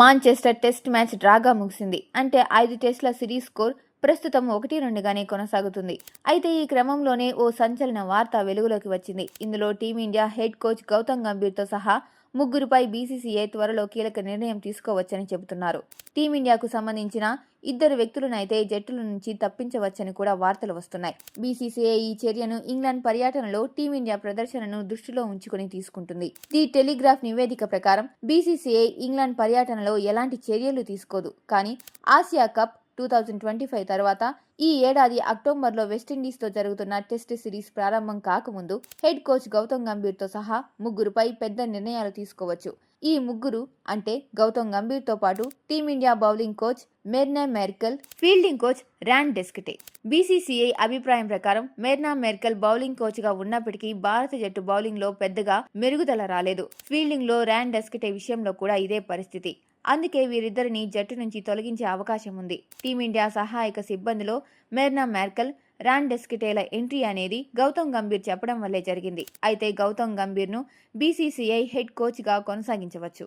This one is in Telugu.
మాంచెస్టర్ టెస్ట్ మ్యాచ్ డ్రాగా ముగిసింది. అంటే 5 టెస్టుల సిరీస్ స్కోర్ ప్రస్తుతం 1-2గానే కొనసాగుతుంది. అయితే ఈ క్రమంలోనే ఓ సంచలన వార్త వెలుగులోకి వచ్చింది. ఇందులో టీమిండియా హెడ్ కోచ్ గౌతమ్ గంభీర్తో సహా ముగ్గురుపై బీసీసీఐ త్వరలో కీలక నిర్ణయం తీసుకోవచ్చని చెబుతున్నారు. టీమిండియాకు సంబంధించిన 2 వ్యక్తులనైతే జట్టుల నుంచి తప్పించవచ్చని కూడా వార్తలు వస్తున్నాయి. బీసీసీఐ ఈ చర్యను ఇంగ్లాండ్ పర్యటనలో టీమిండియా ప్రదర్శనను దృష్టిలో ఉంచుకుని తీసుకుంటుంది. ది టెలిగ్రాఫ్ నివేదిక ప్రకారం బీసీసీఐ ఇంగ్లాండ్ పర్యటనలో ఎలాంటి చర్యలు తీసుకోదు. కానీ ఆసియా కప్ 2025 తర్వాత ఈ ఏడాది అక్టోబర్లో వెస్టిండీస్తో జరుగుతున్న టెస్ట్ సిరీస్ ప్రారంభం కాకముందు హెడ్ కోచ్ గౌతమ్ గంభీర్తో సహా ముగ్గురుపై పెద్ద నిర్ణయాలు తీసుకోవచ్చు. ఈ ముగ్గురు అంటే గౌతమ్ గంభీర్తో పాటు team India bowling coach Morne Morkel, fielding coach Ryan Doeschate. BCCI అభిప్రాయం ప్రకారం మెర్నా మెర్కెల్ బౌలింగ్ కోచ్గా ఉన్నప్పటికీ భారత జట్టు బౌలింగ్లో పెద్దగా మెరుగుదల రాలేదు. ఫీల్డింగ్లో ర్యాన్ డెస్కటే విషయంలో కూడా ఇదే పరిస్థితి. అందుకే వీరిద్దరిని జట్టు నుంచి తొలగించే అవకాశం ఉంది. టీమిండియా సహాయక సిబ్బందిలో మెర్నా మెర్కెల్, ర్యాన్ డెస్కటేల ఎంట్రీ అనేది గౌతమ్ గంభీర్ చెప్పడం వల్లే జరిగింది. అయితే గౌతమ్ గంభీర్ను బీసీసీఐ హెడ్ కోచ్గా కొనసాగించవచ్చు.